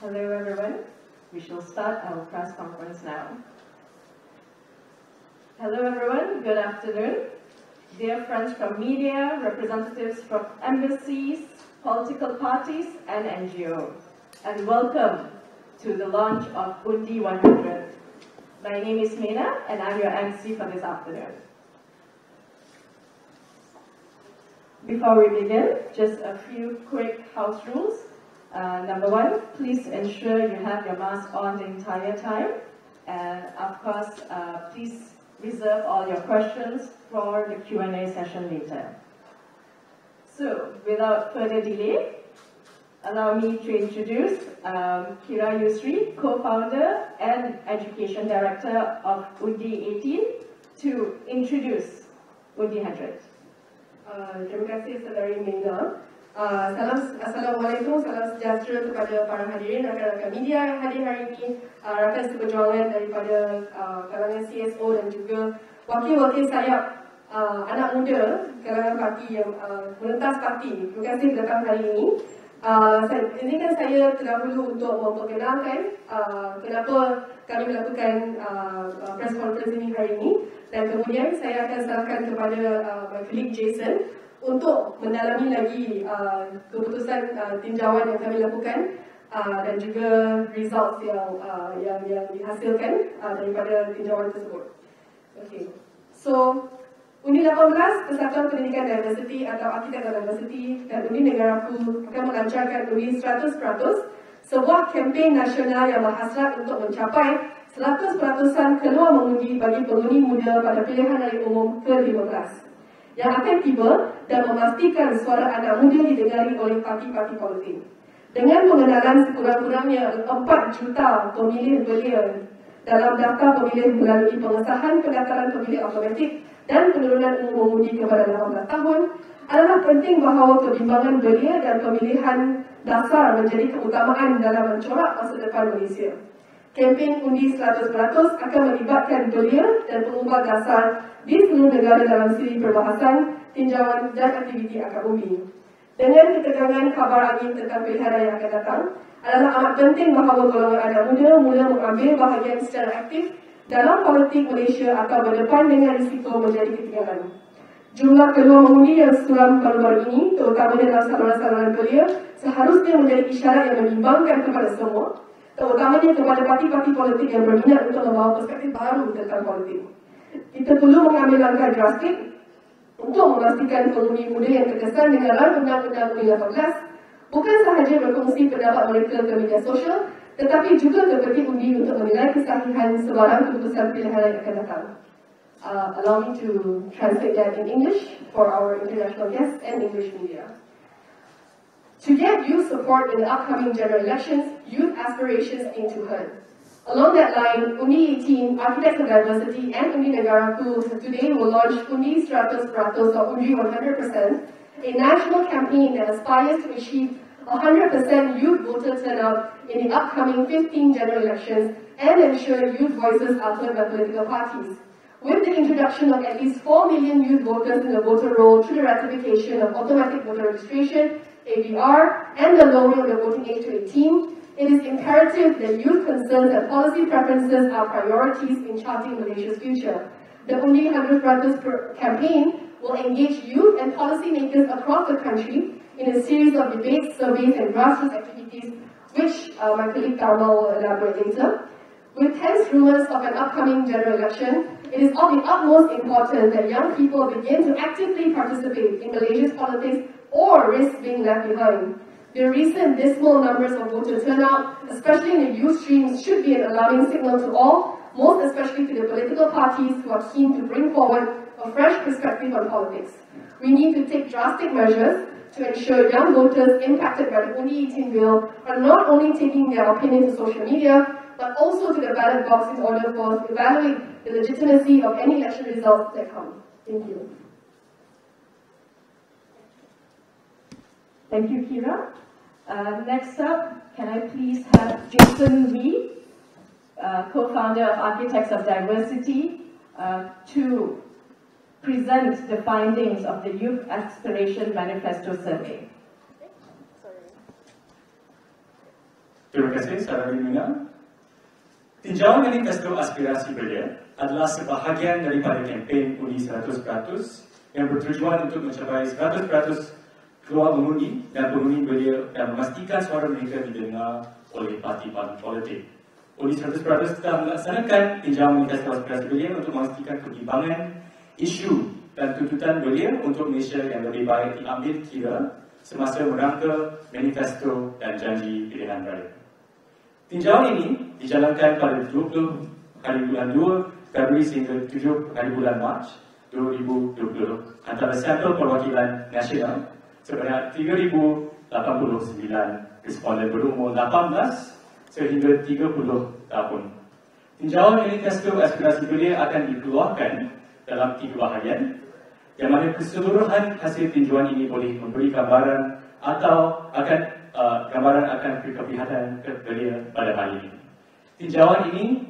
Hello everyone. We shall start our press conference now. Hello everyone, good afternoon. Dear friends from media, representatives from embassies, political parties and NGOs, and welcome to the launch of UNDI 100. My name is Meena and I'm your MC for this afternoon. Before we begin, just a few quick house rules. Number one, please ensure you have your mask on the entire time. And of course, please reserve all your questions for the Q&A session later. So, without further delay, allow me to introduce Kira Yusri, co-founder and education director of UNDI 18, to introduce UNDI 100. Terima kasih Saudari Meena. Assalamualaikum, salam sejahtera kepada para hadirin, rakan-rakan media yang hadir hari ini, rakan seperjuangan daripada kalangan CSO dan juga wakil-wakil sayap anak muda kalangan parti yang merentas parti. Terima kasih datang hari ini. Izinkan saya terdahulu untuk memperkenalkan kenapa kami melakukan press conference ini hari ini, dan kemudian saya akan serahkan kepada my colleague Jason untuk mendalami lagi keputusan tinjauan yang kami lakukan dan juga results yang dihasilkan daripada tinjauan tersebut. Okay. So, UNDI 18, Persatuan Pendidikan Diversity atau Arkitek Diversity, dan UNDI Negaraku akan melancarkan UNDI 100%, sebuah kempen nasional yang berhasrat untuk mencapai 100% keluar mengundi bagi pengundi muda pada pilihan raya umum ke-15 yang akan tiba dan memastikan suara anak muda didengari oleh parti-parti politik. Dengan pengenalan sekurang-kurangnya 4 juta pemilih belia dalam daftar pemilih melalui pengesahan pendaftaran pemilih automatik dan penurunan umur mengundi kepada 18 tahun, adalah penting bahawa kebimbangan belia dan pemilihan dasar menjadi keutamaan dalam mencorak masa depan Malaysia. Kempen UNDI 100% akan melibatkan belia dan pengubah dasar di seluruh negara dalam siri perbahasan, tinjauan dan aktiviti akademi. Dengan ketegangan kabar angin tentang pilihan raya yang akan datang, adalah amat penting bahawa golongan anak muda mula mengambil bahagian secara aktif dalam politik Malaysia atau berdepan dengan risiko menjadi ketinggalan. Jumlah keluar mengundi yang suram baru-baru ini, terutama dalam saluran-saluran belia, seharusnya menjadi isyarat yang membimbangkan kepada semua, terutamanya kepada parti-parti politik yang berminat untuk membawa perspektif baru tentang politik. Kita perlu mengambil langkah drastik untuk memastikan pengundi muda yang terkesan dengan rancangan undang-undang UNDI 18 bukan sahaja berkongsi pendapat mereka ke media sosial, tetapi juga ke peti undi untuk menilai kesahihan sebarang keputusan pilihan yang akan datang. Allow me to translate that in English for our international guests and English media. To get youth support in the upcoming general elections, youth aspirations aim to heard. Along that line, UNDI 18, Architects of Diversity and UNDI Negaraku today will launch UNDI 100% or UNDI 100%, a national campaign that aspires to achieve 100% youth voter turnout in the upcoming 15 general elections and ensure youth voices are heard by political parties. With the introduction of at least 4 million youth voters in the voter roll through the ratification of automatic voter registration, AVR, and the lowering of the voting age to 18, it is imperative that youth concerns and policy preferences are priorities in charting Malaysia's future. The UNDI 100% campaign will engage youth and policymakers across the country in a series of debates, surveys, and grassroots activities, which my colleague Dharma will elaborate later. With tense rumors of an upcoming general election, it is of the utmost importance that young people begin to actively participate in Malaysia's politics or risk being left behind. The recent dismal numbers of voter turnout, especially in the youth streams, should be an alarming signal to all, most especially to the political parties who are keen to bring forward a fresh perspective on politics. We need to take drastic measures to ensure young voters impacted by the UNDI 18 bill are not only taking their opinion to social media, but also to the ballot box in order for us to evaluate the legitimacy of any election results that come. Thank you. Thank you, Kira. Next up, can I please have Jason Wee, co-founder of Architects of Diversity, to present the findings of the Youth Aspiration Manifesto Survey. Terima kasih, saudara Mina. Tinjauan Manifesto Aspirasi Belia adalah sebahagian daripada kempen UNDI 100% yang bertujuan untuk mencapai 100% keluar mengundi dan pengundi belia dan memastikan suara mereka didengar oleh parti-parti politik. UNDI 100% telah melaksanakan tinjauan Manifesto Aspirasi Belia untuk memastikan pertimbangan, isu dan tuntutan belia untuk Malaysia yang lebih baik diambil kira semasa merangka manifesto dan janji pilihan raya. Tinjauan ini dijalankan pada 20 hari bulan 2 Februari sehingga 7 hari bulan Mac 2020 antara sampel perwakilan nasional sebanyak 3,089 responden berumur 18 sehingga 30 tahun. Tinjauan Manifesto Aspirasi Belia akan dikeluarkan dalam 3 bahagian yang mana keseluruhan hasil tinjauan ini boleh memberi gambaran atau gambaran akan kekelihatan belia pada hari ini. Tinjauan ini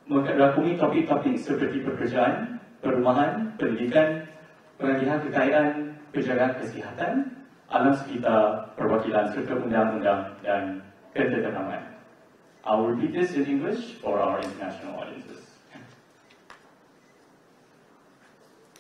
merangkumi topik-topik seperti pekerjaan, perumahan, pendidikan, pengalihan kekayaan, penjagaan kesihatan, alam sekitar, perwakilan serta undang-undang dan ketentraman. I'll repeat this in English for our international audiences.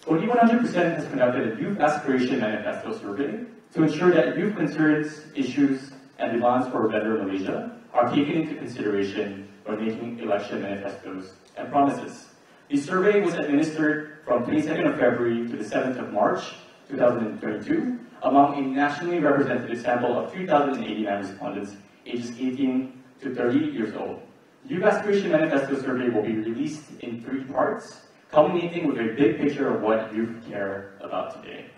UNDI 100% has conducted a Youth Aspiration Manifesto survey to ensure that youth concerns, issues, and demands for a better Malaysia are taken into consideration when making election manifestos and promises. The survey was administered from 22nd of February to the 7th of March 2022 among a nationally representative sample of 3,089 respondents ages 18 to 30 years old. The Youth Aspiration Manifesto survey will be released in 3 parts, culminating with a big picture of what youth care about today.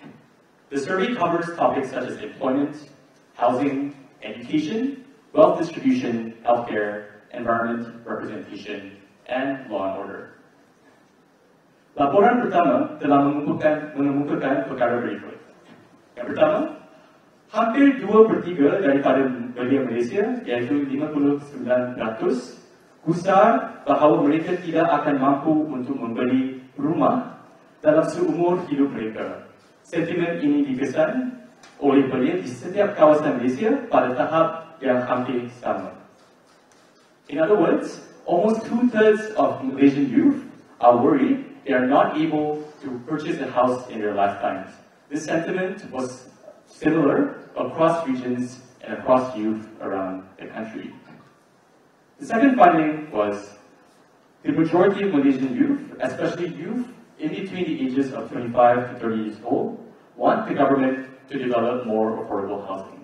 The survey covers topics such as employment, housing, education, wealth distribution, healthcare, environment, representation, and law and order. Laporan pertama telah mengemukakan perkara berikut. Yang pertama, hampir 2/3 daripada belia Malaysia, iaitu 59%, gusar bahawa mereka tidak akan mampu untuk membeli rumah dalam seumur hidup mereka. Sentimen ini dikesan oleh belia di setiap kawasan Malaysia pada tahap yang hampir sama. In other words, almost 2/3 of Malaysian youth are worried they are not able to purchase a house in their lifetimes. This sentiment was similar across regions and across youth around the country. The second finding was the majority of Malaysian youth, especially youth in between the ages of 25 to 30 years old, want the government to develop more affordable housing.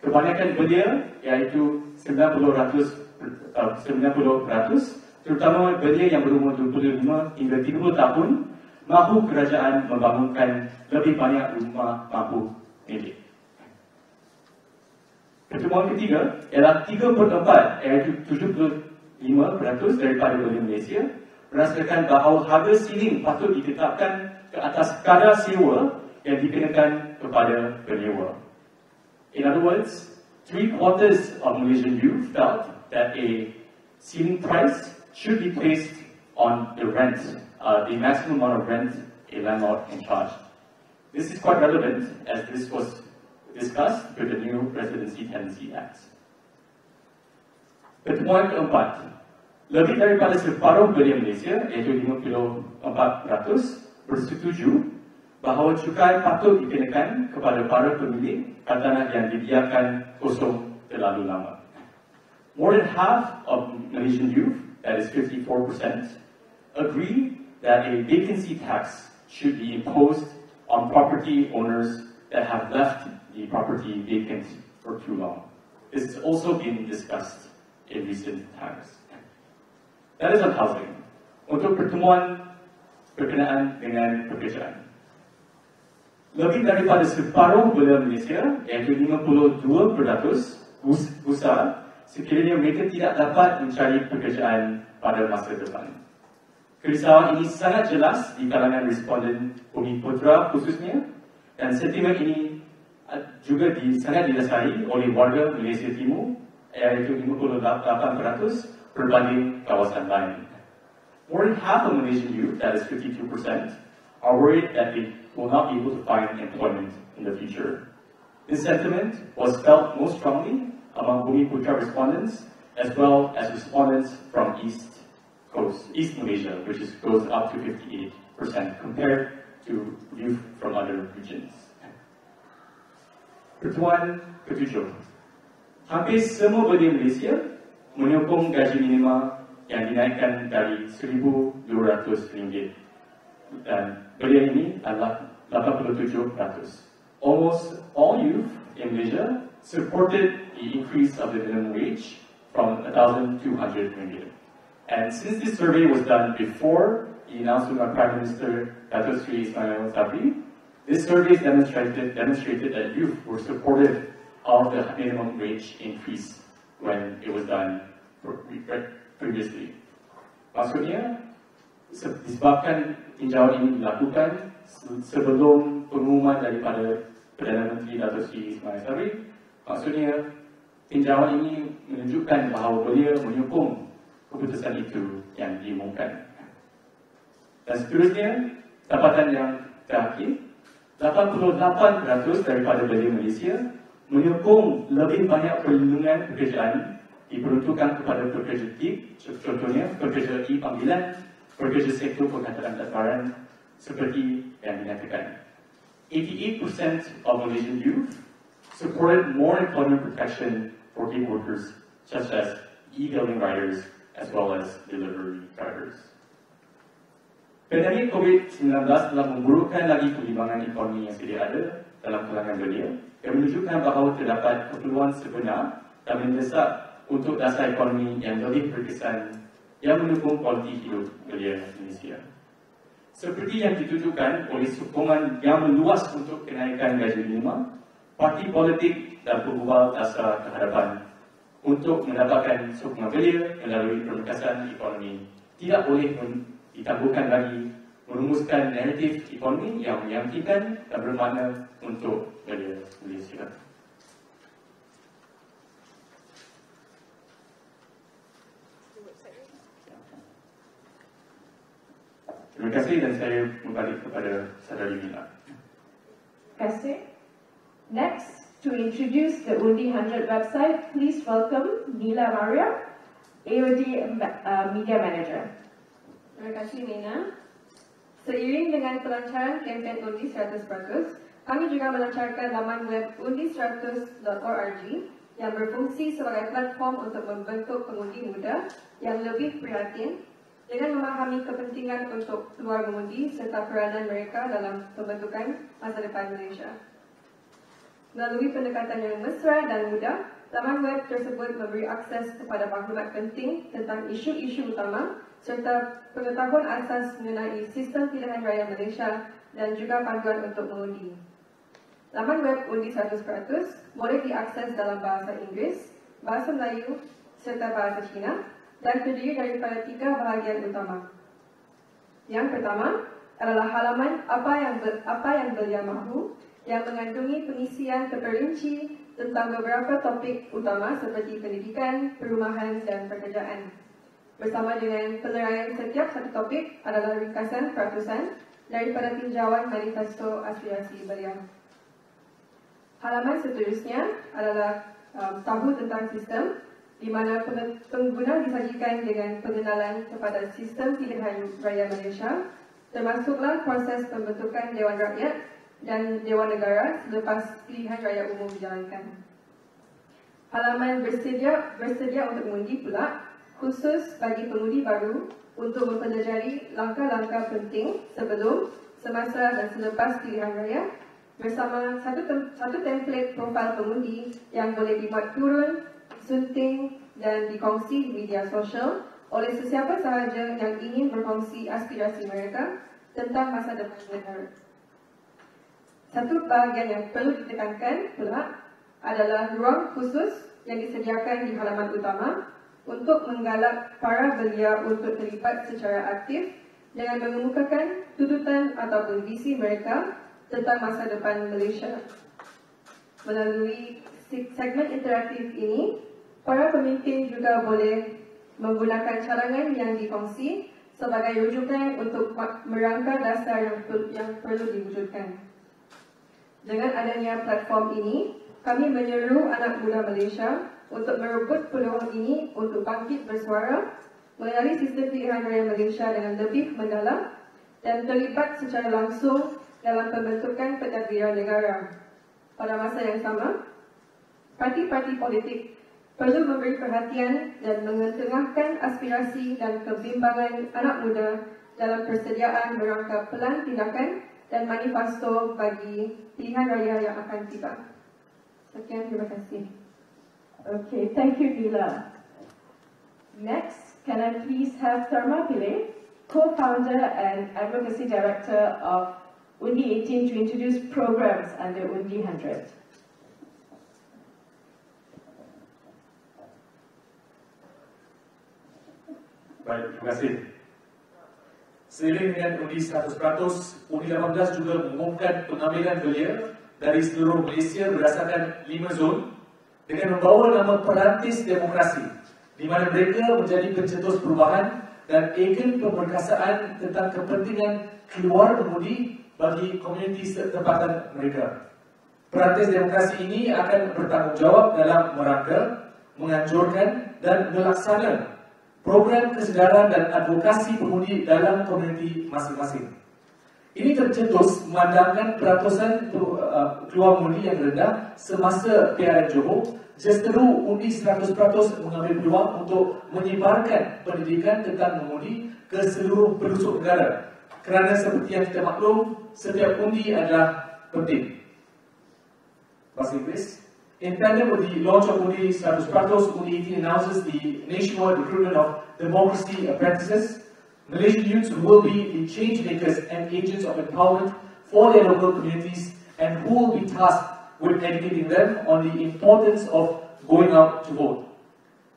Kebanyakan belia, iaitu 90%, terutama belia yang berumur 25 hingga 30 tahun, mahu kerajaan membangunkan lebih banyak rumah mampu milik. Pertemuan ketiga ialah 3/4, iaitu 75% daripada belia Malaysia merasakan bahawa harga siling patut ditetapkan ke atas kadar sewa yang dikenakan kepada penyewa. In other words, 3/4 of Malaysian youth felt that a ceiling price should be placed on the rent, the maximum amount of rent a landlord can charge. This is quite relevant as this was discussed with the new Residency Tenancy Act. Pertemuan keempat, lebih daripada separuh belia Malaysia, iaitu 54%, bersetuju bahawa cukai patut dikenakan kepada para pemilik tanah yang dibiarkan kosong terlalu lama. More than half of Malaysian youth, that is 54%, agree that a vacancy tax should be imposed on property owners that have left the property vacant for too long. This has also been discussed in recent times. That is on housing. Untuk pertemuan berkenaan dengan pekerjaan, lebih daripada separuh belia Malaysia, iaitu 52%, gusar sekiranya mereka tidak dapat mencari pekerjaan pada masa depan. Kerisauan ini sangat jelas di kalangan responden Bumi Putra khususnya, dan sentimen ini juga sangat didasari oleh warga Malaysia Timur, iaitu 58% berbanding kawasan lain. More than half of Malaysian youth, that is 52%, are worried that they will not be able to find employment in the future. This sentiment was felt most strongly among Bumi Putra respondents, as well as respondents from East Malaysia, which goes up to 58% compared to youth from other regions. Pertuan ketujuh, hampir semua belia Malaysia menyokong gaji minima yang dinaikkan dari RM1,200 dan belia ini adalah 87%. Almost all youth in Malaysia supported the increase of the minimum wage from RM1,200. And since this survey was done before the announcement by Prime Minister Dato' Sri Ismail Sabri, this survey demonstrated that youth were supportive of the minimum wage increase when it was done previously. Maksudnya, disebabkan tinjauan ini dilakukan sebelum pengumuman daripada Perdana Menteri Dato' Sri Ismail Sabri, maksudnya tinjauan ini menunjukkan bahawa belia menyokong keputusan itu yang diumumkan. Dan seterusnya, dapatan yang terakhir, 88% daripada belia Malaysia menyokong lebih banyak perlindungan pekerjaan diperuntukkan kepada pekerja TIP, contohnya pekerja panggilan, pekerja sektor pengantaran dataran, seperti yang dinyatakan. 88% of Malaysian youth supported more employment protection for gig workers, such as e-hailing riders, as well as delivery drivers. Pandemik COVID-19 telah memburukkan lagi kebimbangan ekonomi yang sedia ada dalam kalangan belia, yang menunjukkan bahawa terdapat keperluan sebenar dan mendesak untuk dasar ekonomi yang lebih berkesan yang mendukung kualiti hidup belia Malaysia. Seperti yang ditujukan oleh sokongan yang meluas untuk kenaikan gaji minima, parti politik dan pengubah dasar kehadapan untuk mendapatkan sokongan belia melalui pemekasan ekonomi tidak boleh ditangguhkan lagi merumuskan naratif ekonomi yang meyakinkan dan bermakna untuk belia Malaysia. Terima kasih dan saya kembali kepada Saudari Mila. Terima kasih. Next, to introduce the UNDI 100 website, please welcome Mila Maria, AOD Media Manager. Terima kasih Nina. Seiring dengan pelancaran kempen UNDI 100%, kami juga melancarkan laman web undi100.org yang berfungsi sebagai platform untuk membentuk pengundi muda yang lebih prihatin dengan memahami kepentingan untuk keluar mengundi serta peranan mereka dalam pembentukan masa depan Malaysia. Melalui pendekatan yang mesra dan mudah, laman web tersebut memberi akses kepada maklumat penting tentang isu-isu utama serta pengetahuan asas mengenai sistem pilihan raya Malaysia dan juga panduan untuk mengundi. Laman web Undi 100% boleh diakses dalam bahasa Inggeris, bahasa Melayu serta bahasa Cina dan terdiri daripada 3 bahagian utama. Yang pertama adalah halaman apa yang belia mahu yang mengandungi pengisian terperinci tentang beberapa topik utama seperti pendidikan, perumahan dan pekerjaan. Bersama dengan peneraian setiap satu topik adalah ringkasan peratusan daripada Tinjauan Manifesto Aspirasi Belia. Halaman seterusnya adalah tahu tentang sistem, di mana pengguna disajikan dengan pengenalan kepada sistem pilihan raya Malaysia, termasuklah proses pembentukan Dewan Rakyat dan Dewan Negara selepas pilihan raya umum dijalankan. Halaman bersedia untuk mengundi pula khusus bagi pengundi baru untuk mempelajari langkah-langkah penting sebelum, semasa dan selepas pilihan raya bersama satu template profil pengundi yang boleh dibuat turun, disunting dan dikongsi di media sosial oleh sesiapa sahaja yang ingin berkongsi aspirasi mereka tentang masa depan negara. Satu bahagian yang perlu ditekankan pula adalah ruang khusus yang disediakan di halaman utama untuk menggalak para belia untuk terlibat secara aktif dengan mengemukakan tuntutan ataupun visi mereka tentang masa depan Malaysia. Melalui segmen interaktif ini, para pemimpin juga boleh menggunakan cadangan yang dikongsi sebagai rujukan untuk merangka dasar yang perlu diwujudkan. Dengan adanya platform ini, kami menyeru anak muda Malaysia untuk merebut peluang ini untuk bangkit bersuara, mengenali sistem pilihan raya Malaysia dengan lebih mendalam dan terlibat secara langsung dalam pembentukan pentadbiran negara. Pada masa yang sama, parti-parti politik perlu memberi perhatian dan mengetengahkan aspirasi dan kebimbangan anak muda dalam persediaan merangka pelan tindakan dan manifesto bagi pilihan raya yang akan tiba. Sekian, terima kasih. Okay, thank you, Bila. Next, can I please have Tharma Pillai, co-founder and advocacy director of UNDI 18, to introduce programs under UNDI 100. Baik, terima kasih. Seiring dengan UNDI 100%, UNDI 18 juga mengumumkan pengambilan belia dari seluruh Malaysia berdasarkan 5 zon dengan membawa nama perantis demokrasi, di mana mereka menjadi pencetus perubahan dan agen pemberkasaan tentang kepentingan keluar mengundi bagi komuniti tempatan mereka. Perantis demokrasi ini akan bertanggungjawab dalam merangka, menganjurkan dan melaksanakan program kesedaran dan advokasi pengundi dalam komuniti masing-masing. Ini tercetus memandangkan peratusan keluar mengundi yang rendah semasa PRN Johor, justeru undi 100% mengambil peluang untuk menyebarkan pendidikan tentang mengundi ke seluruh pelosok negara. Kerana seperti yang kita maklum, setiap undi adalah penting. Bahasa Inggeris. In tandem with the launch of UNDI 100%, UNDI 18 announces the nationwide recruitment of democracy apprentices, Malaysian youths who will be the change makers and agents of empowerment for their local communities and who will be tasked with educating them on the importance of going out to vote.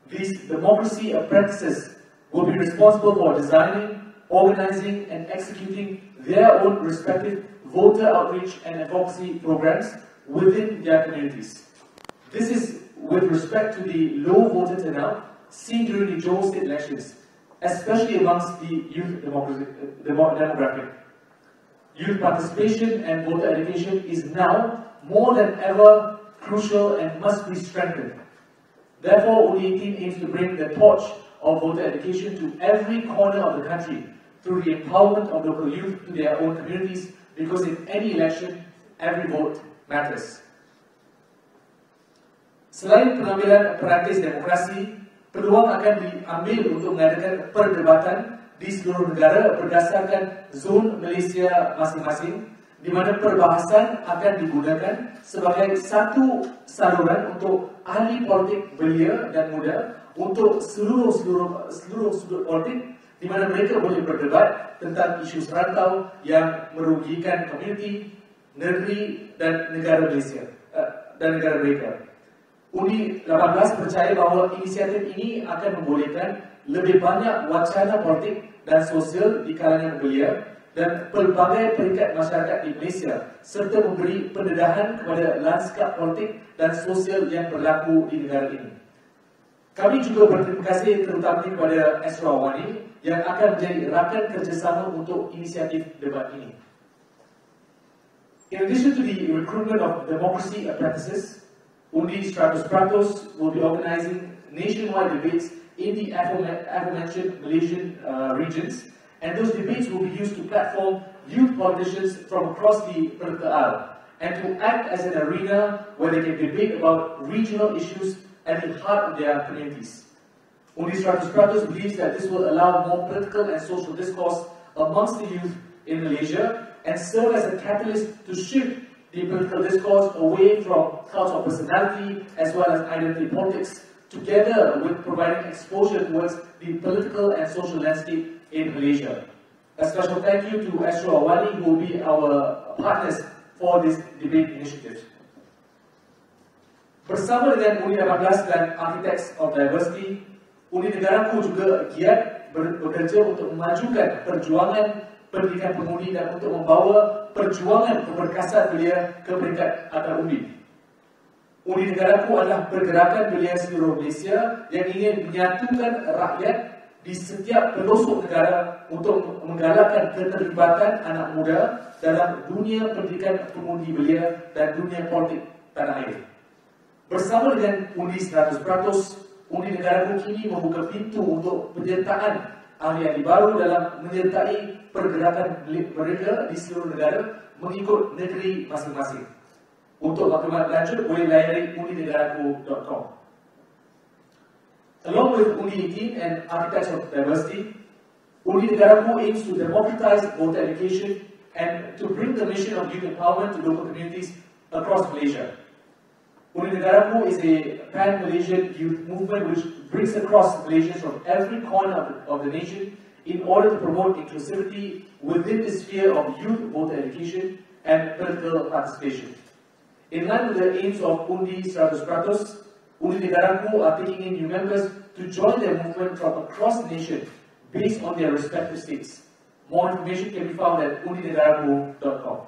These democracy apprentices will be responsible for designing, organizing and executing their own respective voter outreach and advocacy programs within their communities. This is with respect to the low voter turnout seen during the Johor state elections, especially amongst the youth demographic. Youth participation and voter education is now more than ever crucial and must be strengthened. Therefore, UNDI 18 aims to bring the torch of voter education to every corner of the country through the empowerment of local youth to their own communities, because in any election, every vote matters. Selain pengambilan perantis demokrasi, peluang akan diambil untuk mengadakan perdebatan di seluruh negara berdasarkan zon Malaysia masing-masing, di mana perbahasan akan digunakan sebagai satu saluran untuk ahli politik belia dan muda untuk seluruh sudut politik, di mana mereka boleh berdebat tentang isu serantau yang merugikan komuniti, negeri dan negara Malaysia dan negara mereka. UNDI 18 percaya bahawa inisiatif ini akan membolehkan lebih banyak wacana politik dan sosial di kalangan belia dan pelbagai peringkat masyarakat di Malaysia, serta memberi pendedahan kepada lanskap politik dan sosial yang berlaku di negara ini. Kami juga berterima kasih terutama kepada Astro AWANI yang akan menjadi rakan kerjasama untuk inisiatif debat ini. In addition to the recruitment of democracy apprentices, UNDI 100% will be organizing nationwide debates in the aforementioned Malaysian regions, and those debates will be used to platform youth politicians from across the political aisle and to act as an arena where they can debate about regional issues at the heart of their communities. UNDI 100% believes that this will allow more political and social discourse amongst the youth in Malaysia and serve as a catalyst to shift the political discourse away from cult of personality as well as identity politics, together with providing exposure towards the political and social landscape in Malaysia. A special thank you to Astro AWANI, who will be our partners for this debate initiative. Bersama dengan UNDI 18 dan Architects of Diversity, UNDI negaraku juga giat bekerja untuk memajukan perjuangan pendidikan pengundi dan untuk membawa perjuangan keberkasan belia ke peringkat antar undi. Undi negaraku adalah pergerakan belia seluruh Malaysia yang ingin menyatukan rakyat di setiap pelosok negara untuk menggalakkan keterlibatan anak muda dalam dunia pendidikan pengundi belia dan dunia politik tanah air. Bersama dengan undi 100%, undi negaraku kini membuka pintu untuk penyertaan ahli-ahli baru dalam menyertai pergerakan mereka di seluruh negara mengikut negeri masing-masing. Untuk maklumat lanjut, boleh layari undinegaraku.com. Along with UNDI and Architects of Diversity, UNDI Negaraku aims to democratize voter education and to bring the mission of youth empowerment to local communities across Malaysia. UNDI Negaraku is a pan-Malaysian youth movement which brings across Malaysians from every corner of the nation in order to promote inclusivity within the sphere of youth voter education and political participation. In line with the aims of UNDI 100%, UNDI Negaraku are taking in new members to join their movement from across the nation based on their respective states. More information can be found at undinegaraku.com.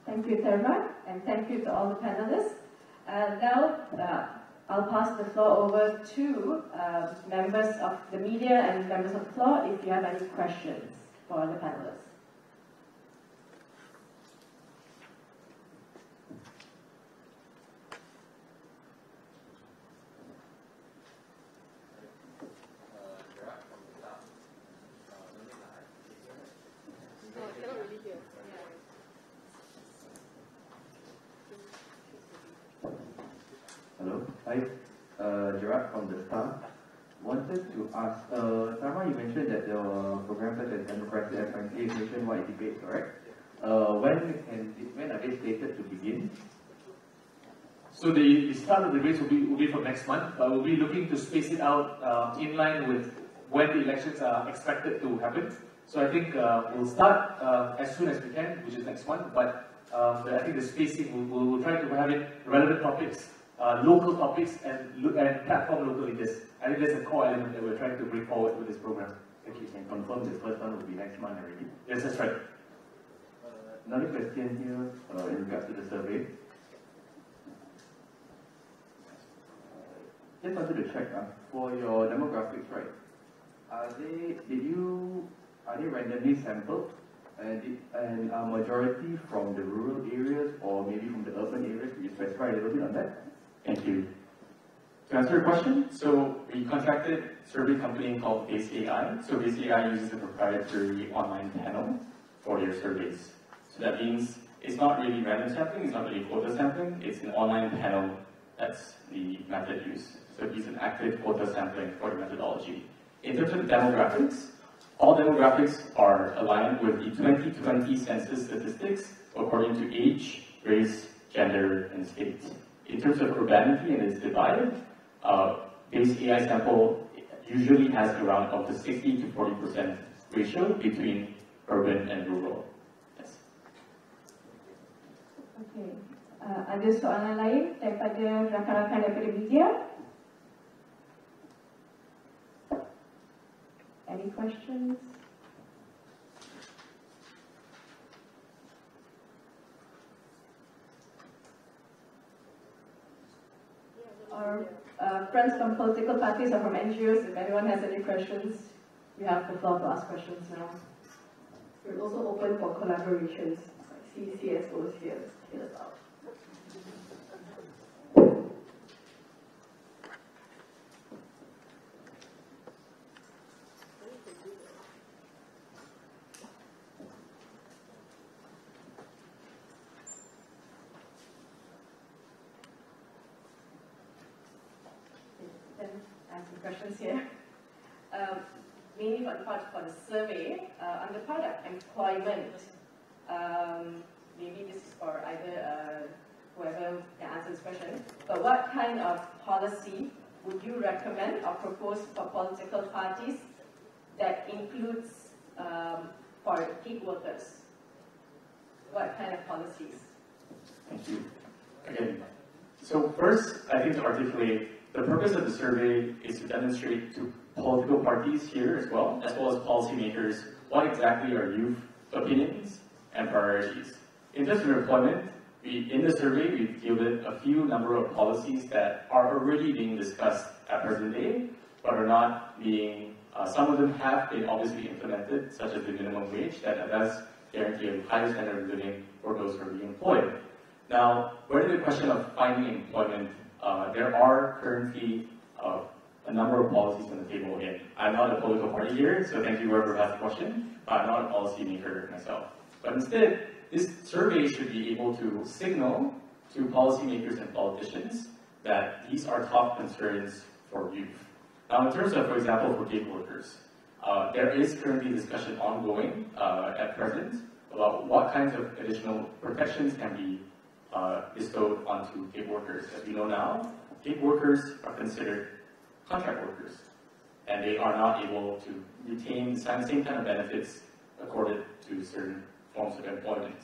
Thank you, Therma, and thank you to all the panelists. Now, I'll pass the floor over to members of the media and members of the floor if you have any questions for the panelists. Hello, hi, Gerard from the Star. Wanted to ask, Tharma, you mentioned that your program such as Democracy Advantage is nationwide debate, correct? When are they slated to begin? So the start of the debates will be for next month, but we'll be looking to space it out in line with when the elections are expected to happen. So I think we'll start as soon as we can, which is next month, but I think the spacing, we'll try to have it relevant topics, local topics, and platform local leaders. I think that's a core element that we're trying to bring forward with this program. Thank you. Can confirm the first one will be next month already? Yes, that's right. Another question here in regards to the survey. Just wanted to check for your demographics, right? Are they randomly sampled and are majority from the rural areas or maybe from the urban areas? Could you specify a little bit on that? Thank you. To answer your question, so we contracted a survey company called Base AI. So Base AI uses a proprietary online panel for their surveys. So that means it's not really random sampling, it's not really quota sampling, it's an online panel. That's the method used. So it's an active quota sampling for the methodology. In terms of demographics, all demographics are aligned with the 2020 census statistics according to age, race, gender, and state. In terms of urbanity and its divide, Base AI sample usually has around up to 60 to 40% ratio between urban and rural. Yes. Okay. Ada soalan lain daripada rakan-rakan daripada media? Any questions? Or friends from political parties or from NGOs, if anyone has any questions, you have the floor to ask questions now. We're also open for collaborations. I see CSOs here as well. Some questions here. Mainly for the survey, on the part of employment, maybe this is for either whoever can answer this question, but what kind of policy would you recommend or propose for political parties that includes for gig workers? What kind of policies? Thank you. Again, so first, I think to articulate, the purpose of the survey is to demonstrate to political parties here as well as policymakers, what exactly are youth opinions and priorities. In terms of employment, in the survey, we've yielded a few number of policies that are already being discussed at present day, but are not being, some of them have been obviously implemented, such as the minimum wage that does guarantee a higher standard of living for those who are being employed. Now, whether the question of finding employment, there are currently a number of policies on the table. Again, I'm not a political party here, so thank you whoever has the question. I'm not a policy maker myself. But instead, this survey should be able to signal to policymakers and politicians that these are top concerns for youth. Now, in terms of, for example, for gig workers, there is currently discussion ongoing at present about what kinds of additional protections can be bestowed onto gig workers. As we know now, gig workers are considered contract workers, and they are not able to retain the same kind of benefits accorded to certain forms of employment.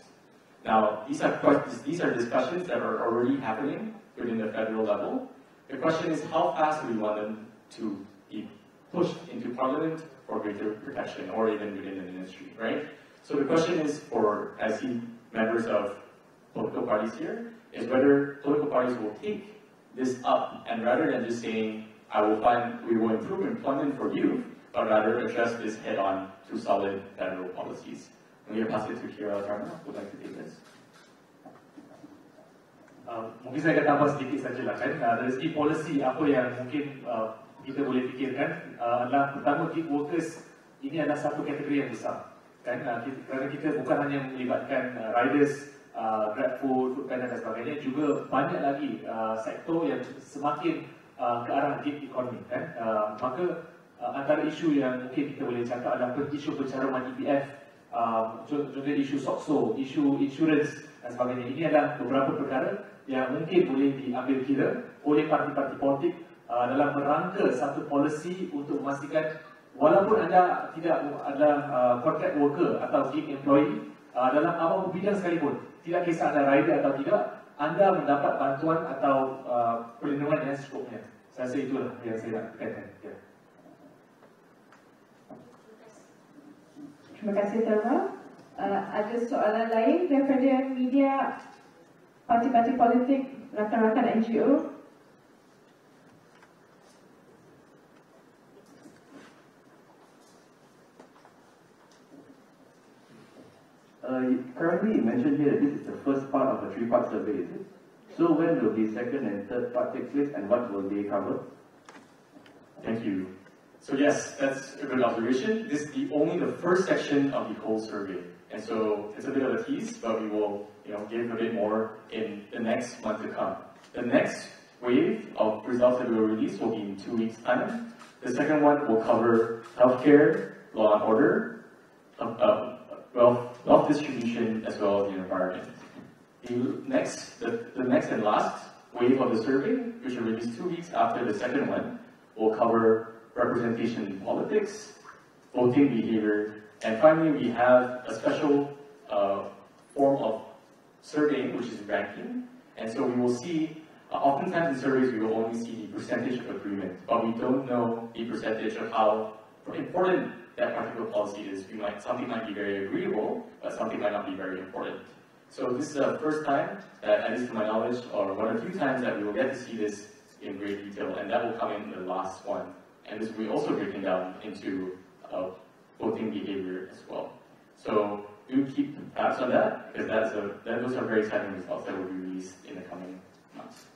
Now, these are discussions that are already happening within the federal level. The question is, how fast do we want them to be pushed into Parliament for greater protection, or even within the ministry, right? So the question is, for, I see members of political parties here, is whether political parties will take this up, and rather than just saying, we will improve employment for youth, but rather address this head-on through solid federal policies. I'm going to pass it to Kira Dharma, who would like to take this. Mungkin saya akan tambah sedikit sajalah kan. Dari segi polisi, apa yang mungkin kita boleh fikirkan adalah pertama, gig workers ini adalah satu kategori yang besar kan, kerana kita bukan hanya melibatkan riders, grab food, food panda dan sebagainya, juga banyak lagi sektor yang semakin ke arah gig economy kan. Maka antara isu yang mungkin kita boleh cakap adalah isu pencaruman EPF, contohnya isu SOXO, isu insurans dan sebagainya. Ini adalah beberapa perkara yang mungkin boleh diambil kira oleh parti-parti politik dalam rangka satu polisi untuk memastikan walaupun anda tidak adalah contract worker atau gig employee dalam apa-apa bidang sekalipun, tidak kisah anda rider atau tidak, anda mendapat bantuan atau perlindungan yang secukupnya. Saya rasa itulah yang saya nak tekankan. Ya. Terima kasih, Dharma. Ada soalan lain daripada media, parti-parti politik, rakan-rakan NGO? Currently, you mentioned here that this is the first part of a 3-part survey, is it? So when will the second and third part take place, and what will they cover? Thank you. So yes, that's a good observation. This is only the first section of the whole survey. And so it's a bit of a tease, but we will give a bit more in the next month to come. The next wave of results that we will release will be in 2 weeks' time. The second one will cover healthcare, law and order, wealth distribution, as well as the environment. The next and last wave of the survey, which will release 2 weeks after the second one, will cover representation in politics, voting behavior, and finally we have a special form of surveying, which is ranking. And so we will see, oftentimes in surveys we will only see the percentage of agreement, but we don't know the percentage of how important that particular policy is. Something might be very agreeable, but something might not be very important. So this is the first time, at least to my knowledge, or one or two times that we will get to see this in great detail, and that will come in the last one. And this will be also breaking down into voting behavior as well. So do keep tabs on that, because those are very exciting results that will be released in the coming months.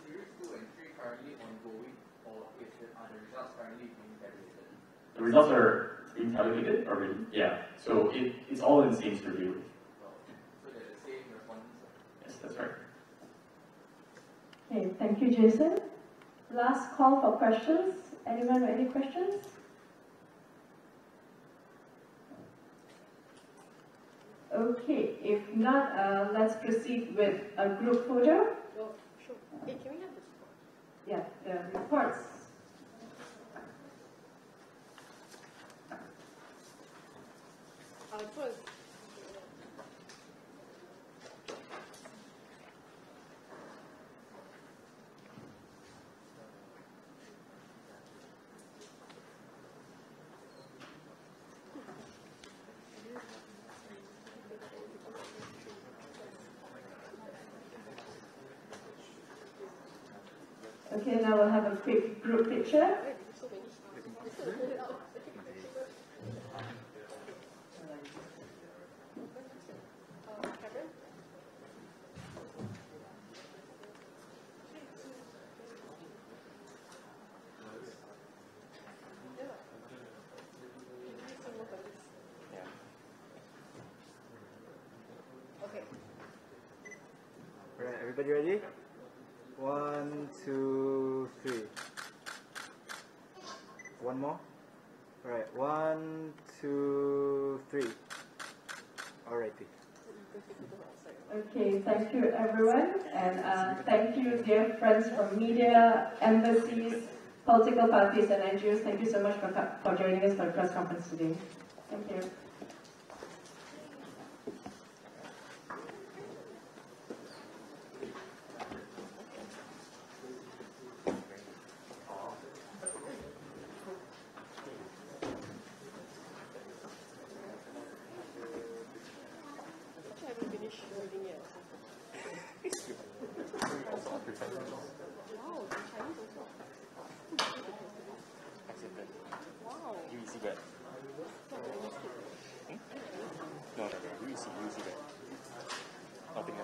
Series 2 and 3 currently ongoing, or are the results currently being tabulated? The results are being tabulated already, yeah. So it's all in the same survey. So they're the same respondents? Yes, that's right. Okay, thank you, Jason. Last call for questions. Anyone with any questions? Okay, if not, let's proceed with a group photo. Oh, sure. Hey, can we have this report? Yeah, the reports. First. Okay, now we'll have a quick group picture. Everybody ready? 1, 2, 3. One more. Alright, 1, 2, 3. Alrighty. Okay, thank you everyone, and thank you dear friends from media, embassies, political parties and NGOs. Thank you so much for joining us for the press conference today. Thank you. Nothing.